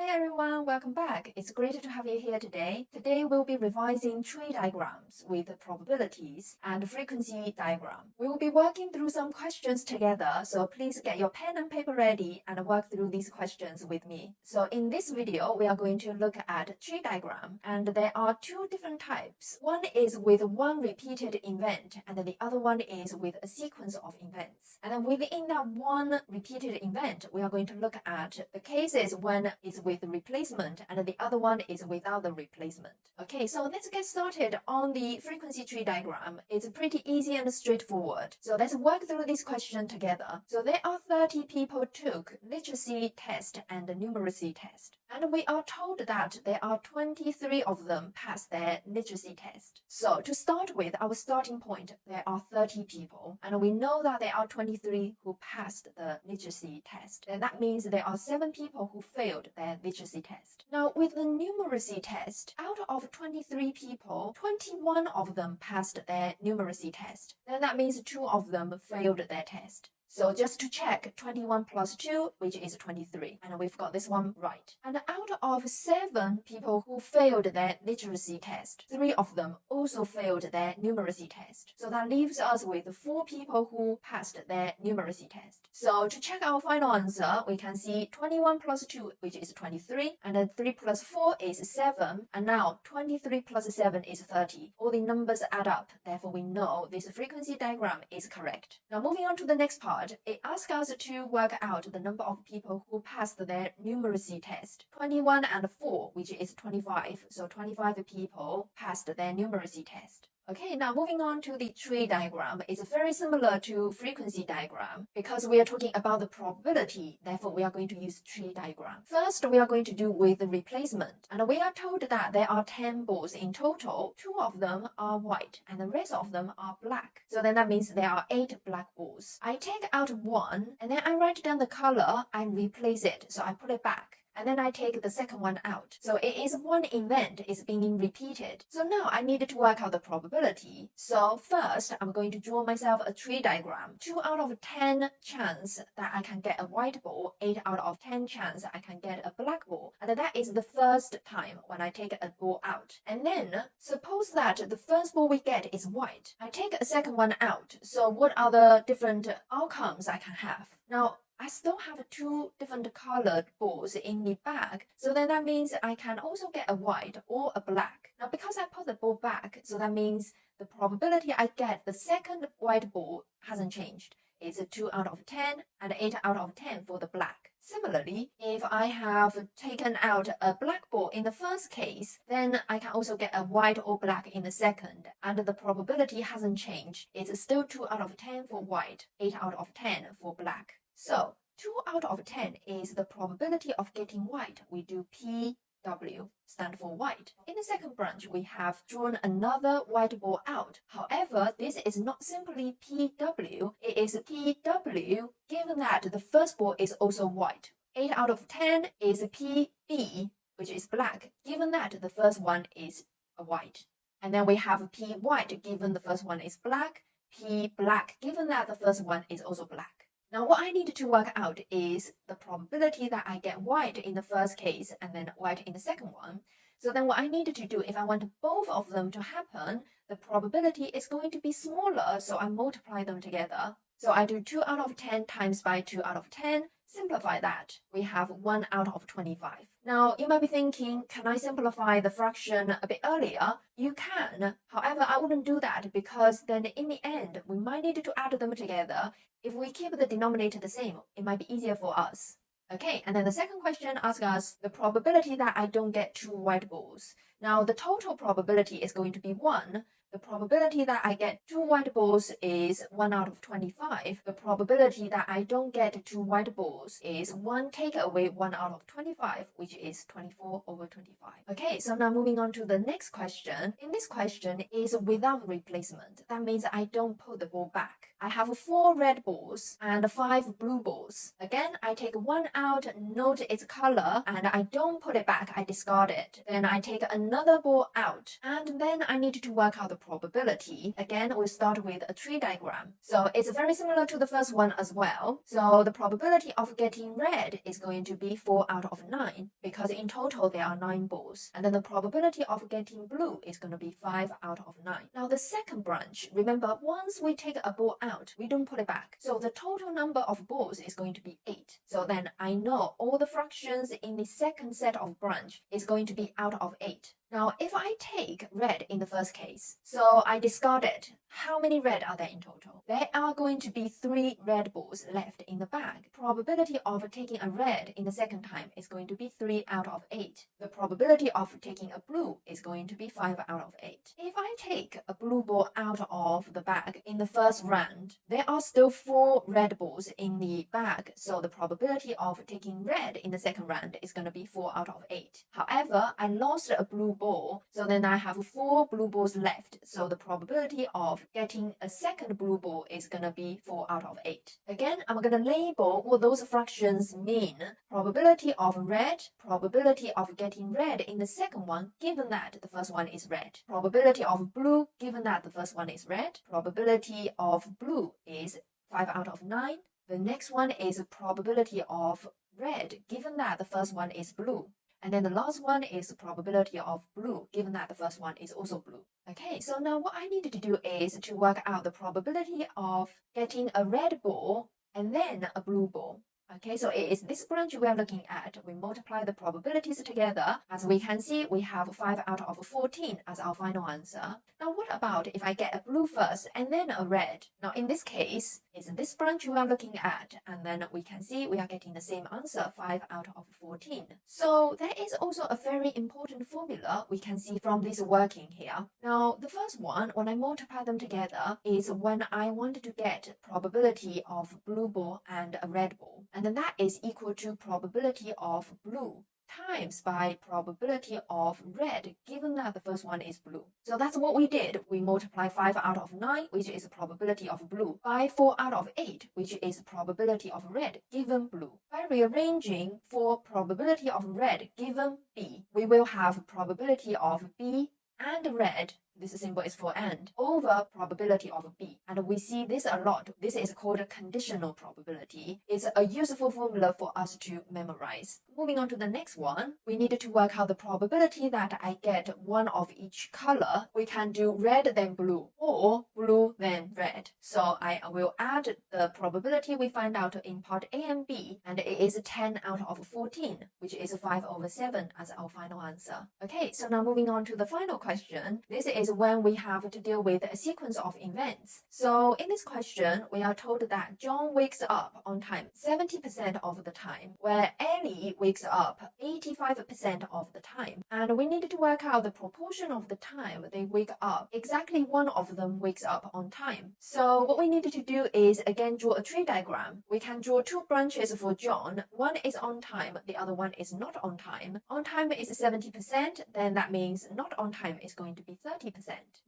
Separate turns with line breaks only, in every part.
Hi everyone, welcome back. It's great to have you here today. Today we'll be revising tree diagrams with probabilities and frequency diagram. We will be working through some questions together, so please get your pen and paper ready and work through these questions with me. So in this video, we are going to look at tree diagram, and there are two different types. One is with one repeated event, and the other one is with a sequence of events. And then within that one repeated event, we are going to look at the cases when it's with replacement and the other one is without the replacement. Okay, so let's get started on the frequency tree diagram. It's pretty easy and straightforward. So let's work through this question together. So there are 30 people took literacy test and numeracy test. And we are told that there are 23 of them passed their literacy test. So to start with, our starting point, there are 30 people. And we know that there are 23 who passed the literacy test. And that means there are 7 people who failed their literacy test. Now, with the numeracy test, out of 23 people, 21 of them passed their numeracy test. Then that means 2 of them failed their test. So just to check, 21 plus 2, which is 23. And we've got this one right. And out of 7 people who failed their literacy test, 3 of them also failed their numeracy test. So that leaves us with 4 people who passed their numeracy test. So to check our final answer, we can see 21 plus 2, which is 23. And then 3 plus 4 is 7. And now 23 plus 7 is 30. All the numbers add up. Therefore, we know this frequency diagram is correct. Now moving on to the next part. It asks us to work out the number of people who passed their numeracy test. 21 and 4, which is 25. So 25 people passed their numeracy test. Okay, now moving on to the tree diagram. It's very similar to frequency diagram because we are talking about the probability. Therefore, we are going to use tree diagram. First, we are going to do with the replacement. And we are told that there are 10 balls in total. 2 of them are white and the rest of them are black. So then that means there are 8 black balls. I take out 1 and then I write down the color and replace it. So I put it back. And then I take the second one out. So it is one event is being repeated. So now I need to work out the probability. So first, I'm going to draw myself a tree diagram. 2 out of 10 chance that I can get a white ball, 8 out of 10 chance I can get a black ball. And that is the first time when I take a ball out. And then suppose that the first ball we get is white. I take a second one out. So what are the different outcomes I can have? Now, I still have 2 different colored balls in the bag, so then that means I can also get a white or a black. Now, because I put the ball back, so that means the probability I get the second white ball hasn't changed. It's 2 out of 10 and 8 out of 10 for the black. Similarly, if I have taken out a black ball in the first case, then I can also get a white or black in the second, and the probability hasn't changed. It's still 2 out of 10 for white, 8 out of 10 for black. So 2 out of 10 is the probability of getting white. We do PW, stand for white. In the second branch, we have drawn another white ball out. However, this is not simply PW. It is PW given that the first ball is also white. 8 out of 10 is PB, which is black, given that the first one is a white. And then we have P white given the first one is black, P black given that the first one is also black. Now, what I need to work out is the probability that I get white in the first case and then white in the second one. So then what I need to do, if I want both of them to happen, the probability is going to be smaller, so I multiply them together. So I do 2 out of 10 times by 2 out of 10. Simplify that. We have 1 out of 25. Now, you might be thinking, can I simplify the fraction a bit earlier? You can. However, I wouldn't do that because then in the end, we might need to add them together. If we keep the denominator the same, it might be easier for us. Okay, and then the second question asks us the probability that I don't get 2 white balls. Now, the total probability is going to be 1. The probability that I get 2 white balls is 1 out of 25. The probability that I don't get 2 white balls is 1 take away 1 out of 25, which is 24 over 25. Okay, so now moving on to the next question. In this question is without replacement. That means I don't put the ball back. I have 4 red balls and 5 blue balls. Again, I take one out, note its color, and I don't put it back, I discard it. Then I take another ball out, and then I need to work out the probability. Again, we start with a tree diagram. So it's very similar to the first one as well. So the probability of getting red is going to be 4 out of 9, because in total there are 9 balls. And then the probability of getting blue is going to be 5 out of 9. Now the second branch, remember, once we take a ball out, we don't put it back. So the total number of balls is going to be 8. So then I know all the fractions in the second set of branch is going to be out of 8. Now, if I take red in the first case, so I discard it, how many red are there in total? There are going to be 3 red balls left in the bag. Probability of taking a red in the second time is going to be 3 out of 8. The probability of taking a blue is going to be 5 out of 8. If I take a blue ball out of the bag in the first round, there are still 4 red balls in the bag, so the probability of taking red in the second round is going to be 4 out of 8. However, I lost a blue ball, so then I have 4 blue balls left, so the probability of getting a second blue ball is going to be 4 out of 8. Again, I'm going to label what those fractions mean. Probability of red, probability of getting red in the second one, given that the first one is red. Probability of blue, given that the first one is red. Probability of blue is 5 out of 9. The next one is probability of red, given that the first one is blue. And then the last one is the probability of blue, given that the first one is also blue. Okay, so now what I need to do is to work out the probability of getting a red ball and then a blue ball. Okay, so it is this branch we are looking at. We multiply the probabilities together. As we can see, we have 5 out of 14 as our final answer. Now, what about if I get a blue first and then a red? Now, in this case, it's this branch we are looking at, and then we can see we are getting the same answer, 5 out of 14. So there is also a very important formula we can see from this working here. Now, the first one, when I multiply them together, is when I want to get probability of blue ball and a red ball. And then that is equal to probability of blue times by probability of red, given that the first one is blue. So that's what we did. We multiply 5 out of 9, which is probability of blue, by 4 out of 8, which is probability of red, given blue. By rearranging for probability of red given B, we will have probability of B and red, this symbol is for and, over probability of B. And we see this a lot. This is called a conditional probability. It's a useful formula for us to memorize. Moving on to the next one, we need to work out the probability that I get one of each color. We can do red then blue or blue then red. So I will add the probability we find out in part A and B, and it is 10 out of 14, which is 5 over 7 as our final answer. Okay, so now moving on to the final question. This is when we have to deal with a sequence of events. So in this question, we are told that John wakes up on time 70% of the time, where Ellie wakes up 85% of the time. And we need to work out the proportion of the time they wake up. Exactly one of them wakes up on time. So what we need to do is again draw a tree diagram. We can draw 2 branches for John. One is on time, the other one is not on time. On time is 70%, then that means not on time is going to be 30%.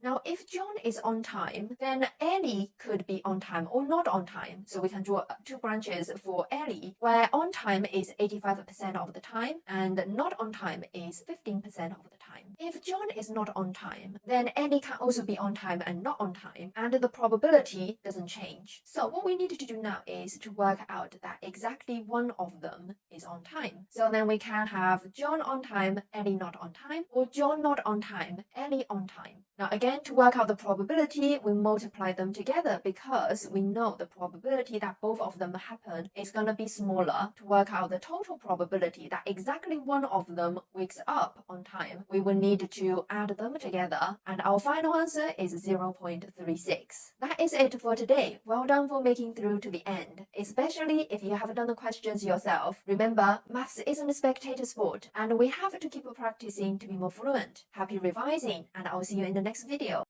Now, if John is on time, then Ellie could be on time or not on time. So we can draw 2 branches for Ellie, where on time is 85% of the time and not on time is 15% of the time. If John is not on time, then Ellie can also be on time and not on time, and the probability doesn't change. So what we need to do now is to work out that exactly one of them is on time. So then we can have John on time, Ellie not on time, or John not on time, Ellie on time. Now again, to work out the probability, we multiply them together because we know the probability that both of them happen is going to be smaller. To work out the total probability that exactly one of them wakes up on time, we will need to add them together, and our final answer is 0.36. That is it for today. Well done for making through to the end, especially if you have done the questions yourself. Remember, maths isn't a spectator sport, and we have to keep practicing to be more fluent. Happy revising, and I'll see you in the next video.